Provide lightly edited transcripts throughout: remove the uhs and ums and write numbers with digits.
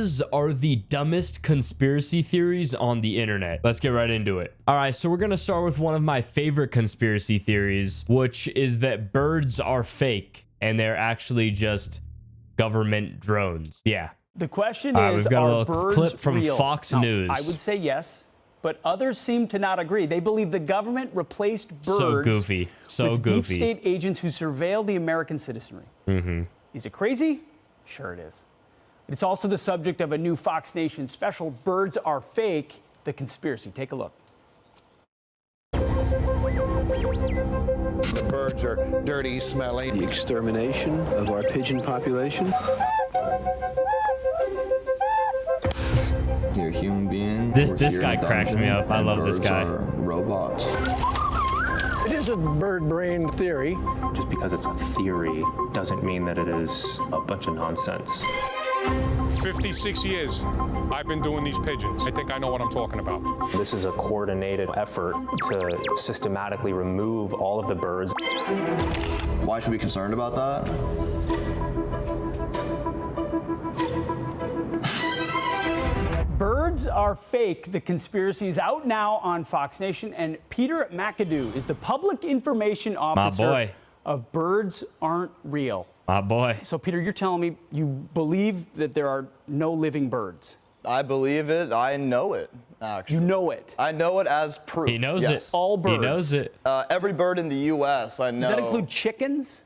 Birds are the dumbest conspiracy theories on the internet. Let's get right into it. All right, so we're gonna start with one of my favorite conspiracy theories, which is that birds are fake and they're actually just government drones. Yeah. The question is, we've got a are little birds clip from real? Fox Now, News. I would say yes, but others seem to not agree. They believe the government replaced birds So goofy. So with goofy. deep state agents who surveil the American citizenry. Is it crazy? Sure it is. It's also the subject of a new Fox Nation special, Birds Are Fake, the conspiracy. Take a look. The birds are dirty, smelly. The extermination of our pigeon population. You're a human being. This guy cracks me up. I love this guy. Robots. It is a bird-brained theory. Just because it's a theory doesn't mean that it is a bunch of nonsense. 56 years I've been doing these pigeons. I think I know what I'm talking about. This is a coordinated effort to systematically remove all of the birds. Why should we be concerned about that? Birds Are Fake, the conspiracy is out now on Fox Nation, and Peter McAdoo is the public information officer of Birds Aren't Real. My boy. So, Peter, you're telling me you believe that there are no living birds? I believe it. I know it, actually. You know it? I know it as proof. He knows yes. it. All birds? He knows it. Every bird in the U.S., I know. Does that include chickens?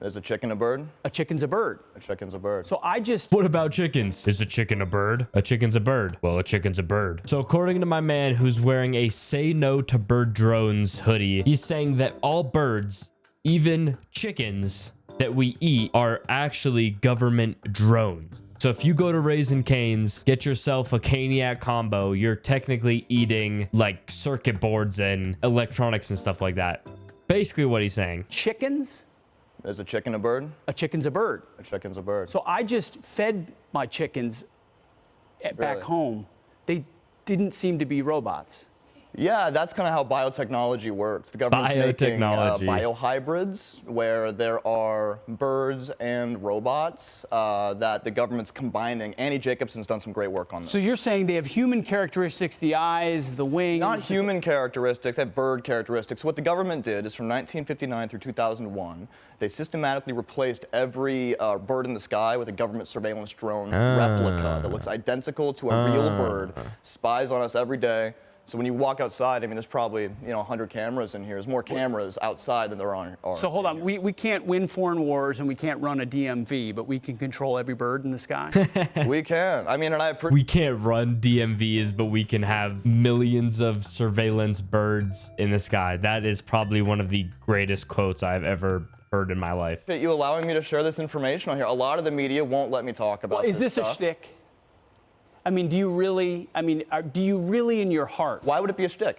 Is a chicken a bird? A chicken's a bird. A chicken's a bird. So I just... What about chickens? Is a chicken a bird? A chicken's a bird. Well, a chicken's a bird. So according to my man who's wearing a Say No to Bird Drones hoodie, he's saying that all birds, even chickens that we eat, are actually government drones. So if you go to Raising Cane's, get yourself a Caniac combo, you're technically eating like circuit boards and electronics and stuff like that. Basically what he's saying. Chickens? Is a chicken a bird? A chicken's a bird. A chicken's a bird. So I just fed my chickens back Really? home. They didn't seem to be robots. Yeah, that's kind of how biotechnology works. The government's making biohybrids where there are birds and robots that the government's combining. Annie Jacobson's done some great work on this. So you're saying they have human characteristics, the eyes, the wings? Not human characteristics, they have bird characteristics. What the government did is from 1959 through 2001, they systematically replaced every bird in the sky with a government surveillance drone replica that looks identical to a real bird, spies on us every day. So when you walk outside, I mean, there's probably, 100 cameras in here. There's more cameras outside than there are. So hold on, we can't win foreign wars and we can't run a DMV, but we can control every bird in the sky? We can. I mean, and we can't run DMVs, but we can have millions of surveillance birds in the sky. That is probably one of the greatest quotes I've ever heard in my life. You allowing me to share this information on here. A lot of the media won't let me talk about Is this stuff. a shtick? I mean, do you really in your heart? Why would it be a shtick?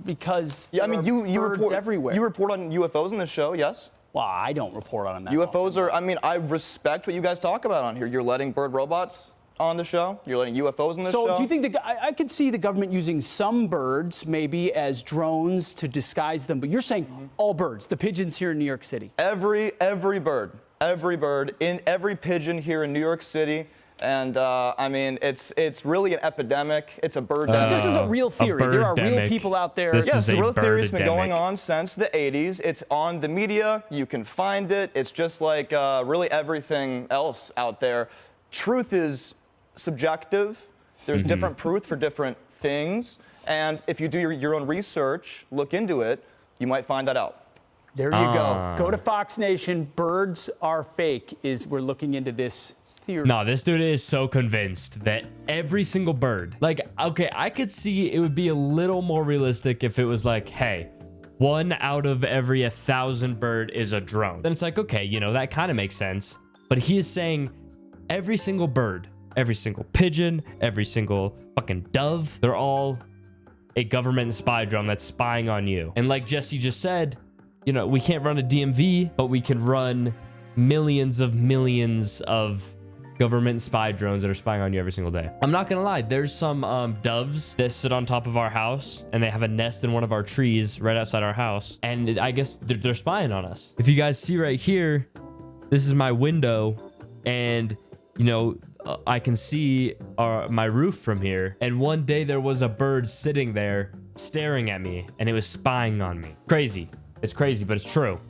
Because yeah, I mean, you birds report everywhere. You report on UFOs in this show, yes? Well, I don't report on them. UFOs are, I mean, I respect what you guys talk about on here. You're letting bird robots on the show. You're letting UFOs in this show. So do you think I could see the government using some birds maybe as drones to disguise them, but you're saying all birds, the pigeons here in New York City? Every bird, in every pigeon here in New York City. And I mean, it's really an epidemic. It's a bird. This is a real theory. There are real people out there. Yes, the real theory has been going on since the 80s. It's on the media. You can find it. It's just like really everything else out there. Truth is subjective. There's different proof for different things. And if you do your own research, look into it, you might find that out. There you go. Go to Fox Nation. Birds Are Fake. We're looking into this. No, this dude is so convinced that every single bird, like, okay, I could see it would be a little more realistic if it was like, hey, 1 out of every 1,000 bird is a drone. Then it's like, okay, that kind of makes sense. But he is saying every single bird, every single pigeon, every single fucking dove, they're all a government spy drone that's spying on you. And like Jesse just said, we can't run a DMV, but we can run millions of government spy drones that are spying on you every single day. I'm not gonna lie, there's some doves that sit on top of our house and they have a nest in one of our trees right outside our house, and I guess they're spying on us. If you guys see right here, this is my window, and I can see my roof from here. And one day there was a bird sitting there staring at me, and it was spying on me. Crazy. It's crazy, but it's true.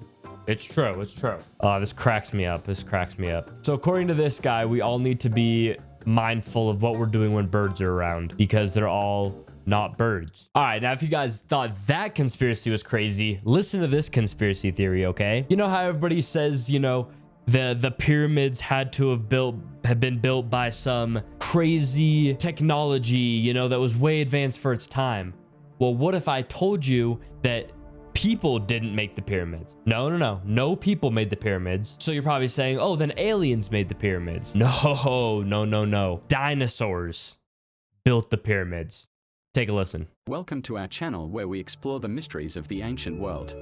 It's true. It's true. This cracks me up. This cracks me up. So according to this guy, we all need to be mindful of what we're doing when birds are around, because they're all not birds. All right, now if you guys thought that conspiracy was crazy, listen to this conspiracy theory, okay? You know how everybody says, you know, the pyramids had to have been built by some crazy technology, you know, that was way advanced for its time. Well, what if I told you that people didn't make the pyramids? No people made the pyramids. So you're probably saying, oh, then aliens made the pyramids. No. Dinosaurs built the pyramids. Take a listen. Welcome to our channel where we explore the mysteries of the ancient world.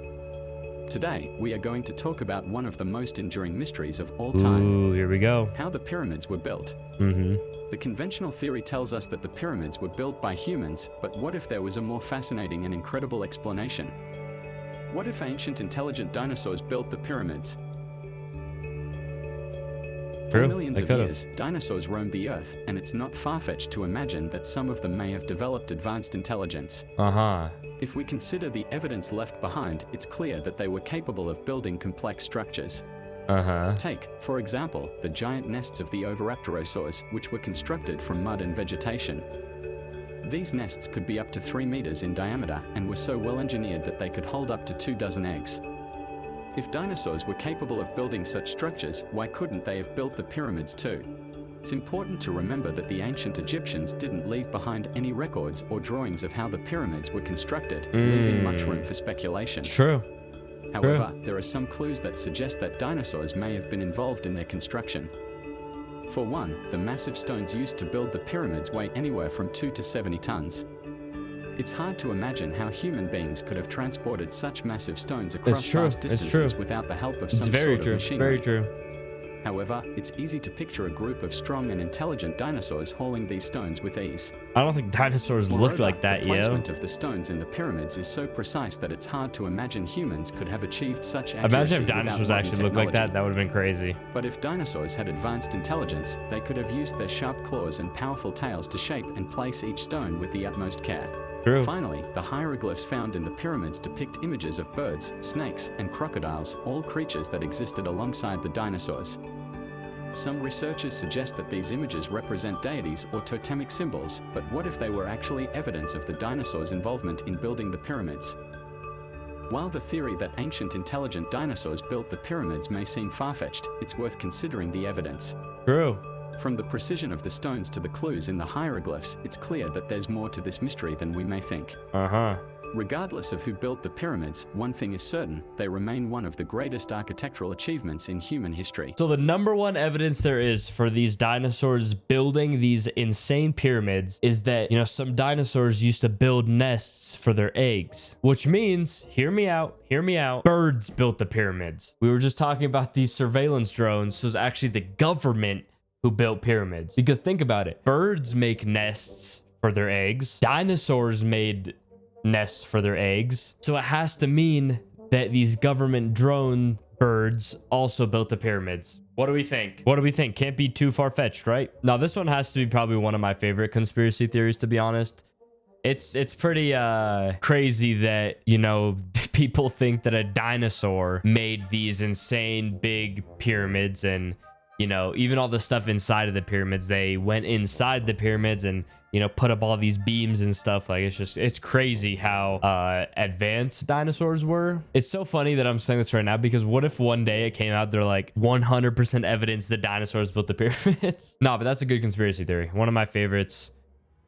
Today, we are going to talk about one of the most enduring mysteries of all time. Ooh, here we go. How the pyramids were built. The conventional theory tells us that the pyramids were built by humans, but what if there was a more fascinating and incredible explanation? What if ancient intelligent dinosaurs built the pyramids? For millions of years, dinosaurs roamed the Earth, and it's not far-fetched to imagine that some of them may have developed advanced intelligence. If we consider the evidence left behind, it's clear that they were capable of building complex structures. Take, for example, the giant nests of the oviraptorosaurs, which were constructed from mud and vegetation. These nests could be up to 3 meters in diameter and were so well engineered that they could hold up to 24 eggs. If dinosaurs were capable of building such structures, why couldn't they have built the pyramids too? It's important to remember that the ancient Egyptians didn't leave behind any records or drawings of how the pyramids were constructed, leaving much room for speculation. True. However, there are some clues that suggest that dinosaurs may have been involved in their construction. For one, the massive stones used to build the pyramids weigh anywhere from 2 to 70 tons. It's hard to imagine how human beings could have transported such massive stones across vast distances without the help of some sort of machinery. Very true. However, it's easy to picture a group of strong and intelligent dinosaurs hauling these stones with ease. I don't think dinosaurs look like that, the placement of the stones in the pyramids is so precise that it's hard to imagine humans could have achieved such accuracy. Imagine if dinosaurs actually looked like that. That would have been crazy. But if dinosaurs had advanced intelligence, they could have used their sharp claws and powerful tails to shape and place each stone with the utmost care. True. Finally, the hieroglyphs found in the pyramids depict images of birds, snakes, and crocodiles, all creatures that existed alongside the dinosaurs. Some researchers suggest that these images represent deities or totemic symbols, but what if they were actually evidence of the dinosaurs' involvement in building the pyramids? While the theory that ancient intelligent dinosaurs built the pyramids may seem far-fetched, it's worth considering the evidence. True. From the precision of the stones to the clues in the hieroglyphs, it's clear that there's more to this mystery than we may think. Regardless of who built the pyramids, one thing is certain, they remain one of the greatest architectural achievements in human history. So the number one evidence there is for these dinosaurs building these insane pyramids is that, you know, some dinosaurs used to build nests for their eggs, which means, hear me out, birds built the pyramids. We were just talking about these surveillance drones, so it's actually the government who built pyramids. Because think about it, birds make nests for their eggs, dinosaurs made nests for their eggs, so it has to mean that these government drone birds also built the pyramids. What do we think? Can't be too far-fetched, right? Now this one has to be probably one of my favorite conspiracy theories, to be honest. It's pretty crazy that, you know, people think that a dinosaur made these insane big pyramids, and, you know, even all the stuff inside of the pyramids, they went inside the pyramids and, you know, put up all these beams and stuff. Like, it's crazy how advanced dinosaurs were. It's so funny that I'm saying this right now, because what if one day it came out, they're like 100% evidence that dinosaurs built the pyramids? No, but that's a good conspiracy theory. One of my favorites.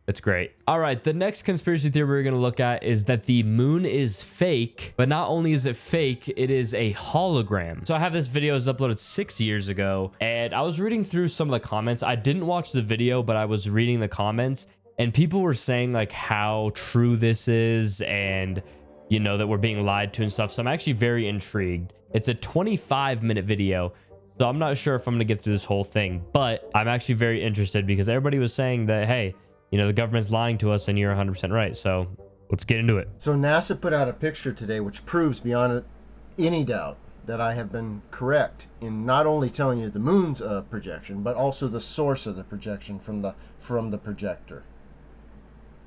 It's great. All right, the next conspiracy theory we're going to look at is that the moon is fake, but not only is it fake, it is a hologram. So I have this video, it was uploaded 6 years ago, and I was reading through some of the comments. I didn't watch the video, but I was reading the comments, and people were saying like how true this is, and, you know, that we're being lied to and stuff. So I'm actually very intrigued. It's a 25-minute video, so I'm not sure if I'm going to get through this whole thing, but I'm actually very interested because everybody was saying that, hey, you know, the government's lying to us and you're 100% right. So let's get into it. So NASA put out a picture today which proves beyond any doubt that I have been correct in not only telling you the moon's projection, but also the source of the projection from the projector,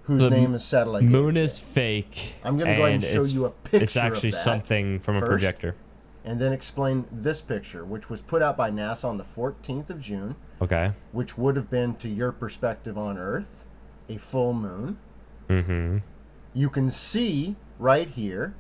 whose name is satellite. Moon is fake. I'm going to go ahead and show you a picture. It's actually of that something from a projector. And then explain this picture, which was put out by NASA on the 14th of June. Okay. Which would have been, to your perspective on Earth, a full moon. Mm-hmm. You can see right here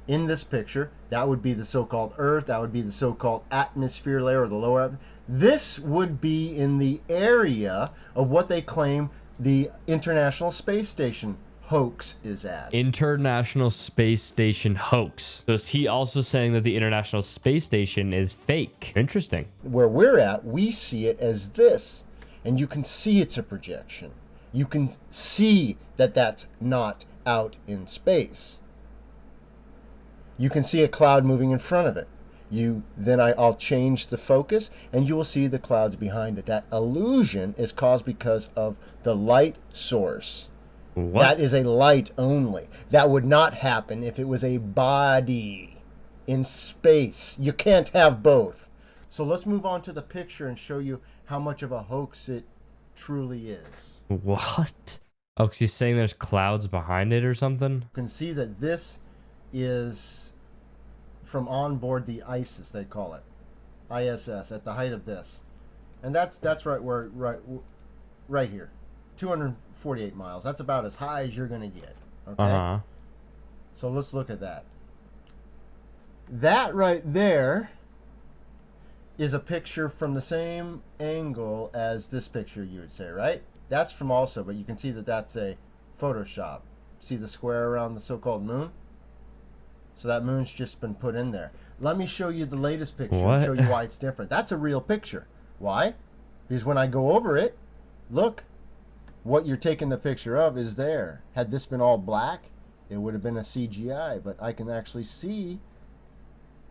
in this picture, that would be the so-called Earth, that would be the so-called atmosphere layer, or the lower atmosphere. This would be in the area of what they claim the International Space Station hoax is at. International Space Station hoax. So is he also saying that the International Space Station is fake? Interesting. Where we're at, we see it as this, and you can see it's a projection. You can see that that's not out in space. You can see a cloud moving in front of it. I'll change the focus, and you will see the clouds behind it. That illusion is caused because of the light source. What? That is a light only. That would not happen if it was a body in space. You can't have both. So let's move on to the picture and show you how much of a hoax it truly is. What? Oh, because he's saying there's clouds behind it or something? You can see that this is from on board the ISIS, they call it. ISS, at the height of this. And that's right here. 248 miles. That's about as high as you're going to get. Okay? Uh-huh. So let's look at that. That right there is a picture from the same angle as this picture, you would say, right? That's from also, but you can see that that's a Photoshop. See the square around the so-called moon? So that moon's just been put in there. Let me show you the latest picture and show you why it's different. That's a real picture. Why? Because when I go over it, look, what you're taking the picture of is there. Had this been all black, it would have been a CGI, but I can actually see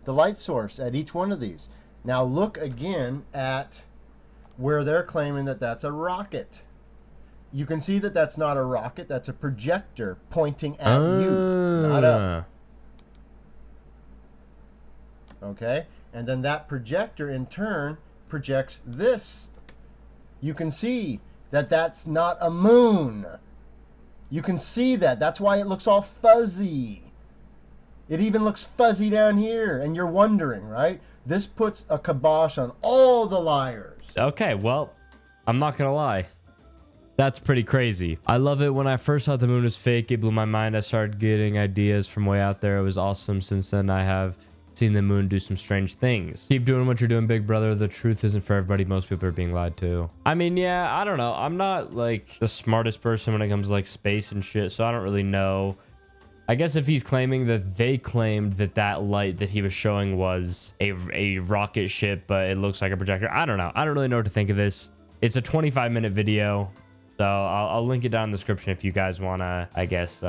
the light source at each one of these. Now look again at where they're claiming that that's a rocket. You can see that that's not a rocket, that's a projector pointing at you, not up. Okay, and then that projector in turn projects this. You can see that that's not a moon. You can see that. That's why it looks all fuzzy. It even looks fuzzy down here, and you're wondering, right? This puts a kibosh on all the liars. Okay, well, I'm not gonna lie. That's pretty crazy. I love it. When I first thought the moon was fake, it blew my mind. I started getting ideas from way out there. It was awesome. Since then, I have seen the moon do some strange things. Keep doing what you're doing, big brother. The truth isn't for everybody. Most people are being lied to. I mean, yeah, I don't know. I'm not like the smartest person when it comes to like space and shit, so I don't really know. I guess if he's claiming that they claimed that that light that he was showing was a rocket ship, but it looks like a projector. I don't know. I don't really know what to think of this. It's a 25-minute video, so I'll link it down in the description if you guys want to, I guess,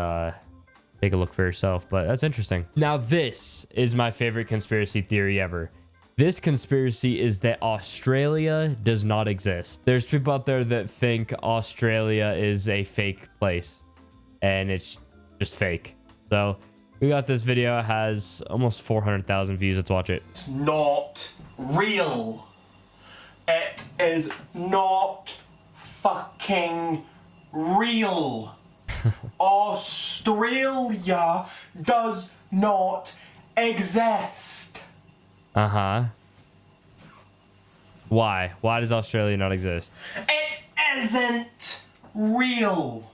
take a look for yourself. But that's interesting. Now, this is my favorite conspiracy theory ever. This conspiracy is that Australia does not exist. There's people out there that think Australia is a fake place, and it's just fake. So we got this video. It has almost 400,000 views. Let's watch it. It's not real. It is not fucking real. Australia does not exist. Uh-huh. Why? Why does Australia not exist? It isn't real.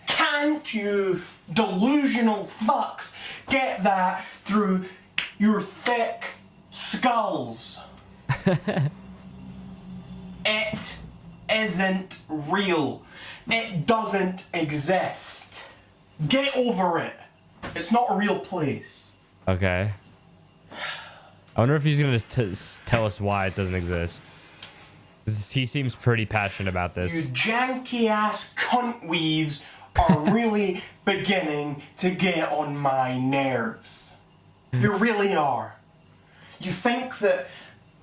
Can't you delusional fucks get that through your thick skulls? It isn't real. It doesn't exist. Get over it. It's not a real place. Okay. I wonder if he's going to tell us why it doesn't exist. He seems pretty passionate about this. You janky ass cunt weaves are really beginning to get on my nerves. You really are. You think that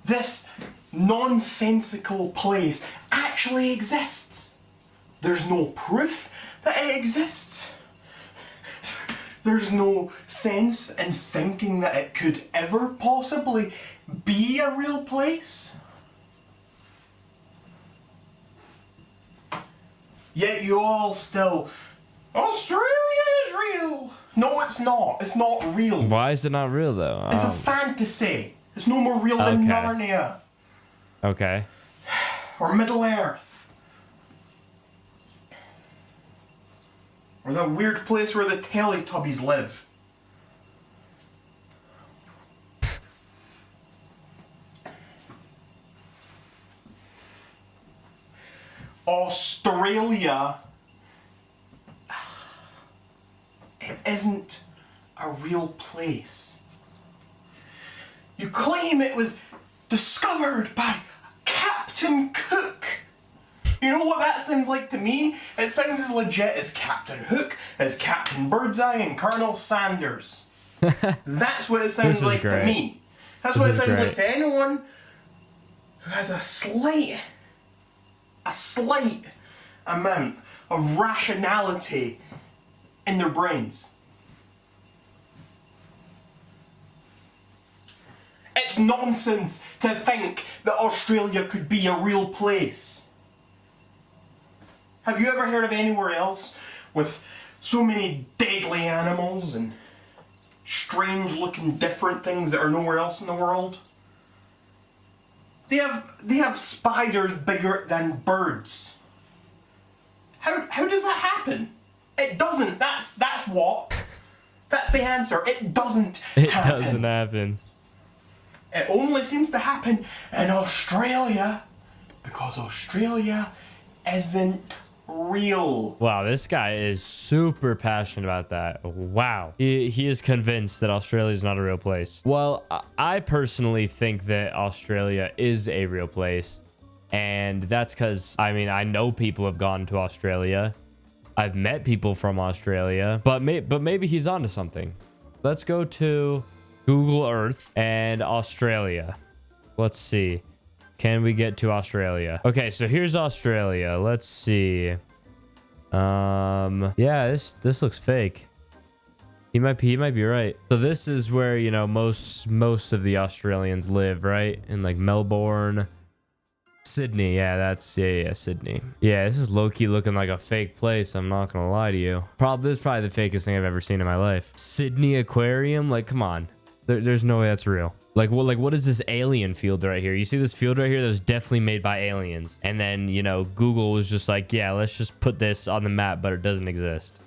this nonsensical place actually exists. There's no proof that it exists. there's no sense in thinking that it could ever possibly be a real place? Yet you all still, Australia is real. No, it's not. It's not real. Why is it not real though? It's a fantasy. It's no more real than Narnia. Okay. Or Middle Earth. Or that weird place where the Teletubbies live. Australia, it isn't a real place. You claim it was discovered by Captain Cook. You know what that sounds like to me? It sounds as legit as Captain Hook, as Captain Birdseye, and Colonel Sanders. That's what it sounds like to me. That's what it sounds like to anyone who has a slight amount of rationality in their brains. It's nonsense to think that Australia could be a real place. Have you ever heard of anywhere else with so many deadly animals and strange looking different things that are nowhere else in the world? They have spiders bigger than birds. How does that happen? It doesn't. That's what. That's the answer. It doesn't happen. It doesn't happen. It only seems to happen in Australia because Australia isn't real. Wow, this guy is super passionate about that. Wow. He is convinced that Australia is not a real place. Well, I personally think that Australia is a real place. And that's because, I mean, I know people have gone to Australia. I've met people from Australia. But maybe he's onto something. Let's go to Google Earth and Australia. Let's see. Can we get to Australia? Okay, so here's Australia. Let's see. Yeah, this looks fake. He might be right. So this is where, you know, most of the Australians live, right? In like Melbourne, Sydney. Yeah, that's Sydney. Yeah, this is low-key looking like a fake place. I'm not gonna lie to you. This is probably the fakest thing I've ever seen in my life. Sydney Aquarium. Like, come on. There's no way that's real. Like what is this alien field right here? You see this field right here that was definitely made by aliens. And then, you know, Google was just like, yeah, let's just put this on the map, but it doesn't exist.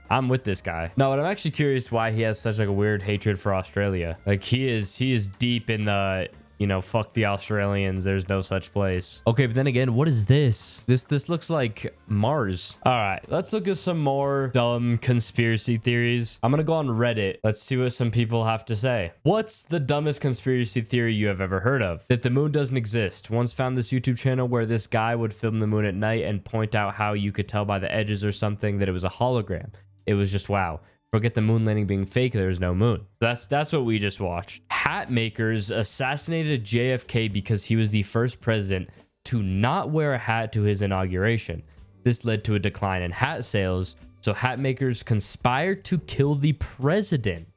I'm with this guy. No, but I'm actually curious why he has such like a weird hatred for Australia. Like he is deep in the, you know, fuck the Australians. There's no such place. Okay, but then again, what is this? This looks like Mars. All right, let's look at some more dumb conspiracy theories. I'm gonna go on Reddit. Let's see what some people have to say. What's the dumbest conspiracy theory you have ever heard of? That the moon doesn't exist. Once found this YouTube channel where this guy would film the moon at night and point out how you could tell by the edges or something that it was a hologram. It was just wow. Forget the moon landing being fake. There's no moon. That's what we just watched. Hat makers assassinated JFK because he was the first president to not wear a hat to his inauguration. This led to a decline in hat sales, so hat makers conspired to kill the president.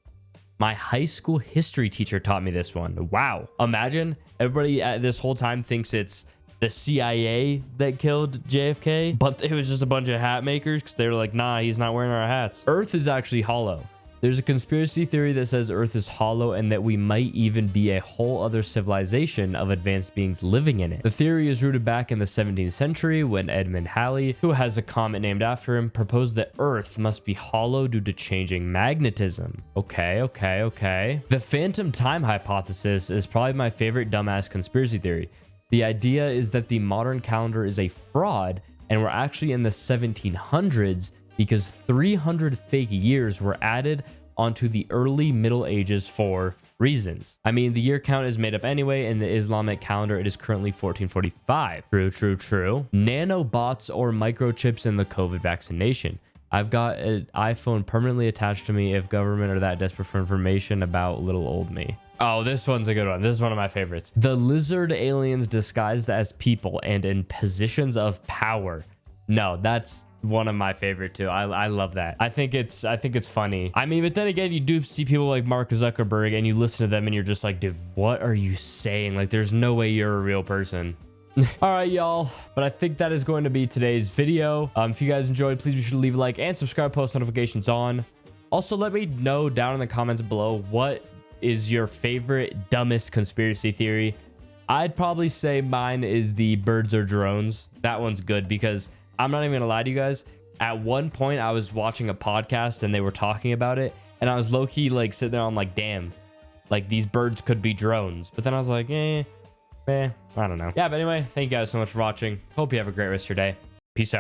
My high school history teacher taught me this one. Wow. Imagine everybody at this whole time thinks it's the CIA that killed JFK, but it was just a bunch of hat makers because they were like, nah, he's not wearing our hats. Earth is actually hollow. There's a conspiracy theory that says Earth is hollow and that we might even be a whole other civilization of advanced beings living in it. The theory is rooted back in the 17th century when Edmund Halley, who has a comet named after him, proposed that Earth must be hollow due to changing magnetism. Okay. The phantom time hypothesis is probably my favorite dumbass conspiracy theory. The idea is that the modern calendar is a fraud and we're actually in the 1700s because 300 fake years were added onto the early Middle Ages for reasons. I mean, the year count is made up anyway. In the Islamic calendar, it is currently 1445. True. Nanobots or microchips in the COVID vaccination. I've got an iPhone permanently attached to me if government are that desperate for information about little old me. Oh, this one's a good one. This is one of my favorites. The lizard aliens disguised as people and in positions of power. No, that's one of my favorite too. I love that. I think it's funny. I mean, but then again, you do see people like Mark Zuckerberg and you listen to them and you're just like, dude, what are you saying? Like, there's no way you're a real person. All right, y'all, but I think that is going to be today's video. If you guys enjoyed, please be sure to leave a like and subscribe, post notifications on. Also, let me know down in the comments below, what is your favorite dumbest conspiracy theory? I'd probably say mine is the birds or drones. That one's good because I'm not even gonna lie to you guys. At one point, I was watching a podcast and they were talking about it, and I was low-key like sitting there, I'm like, damn, like these birds could be drones. But then I was like, I don't know. Yeah, but anyway, thank you guys so much for watching. Hope you have a great rest of your day. Peace out.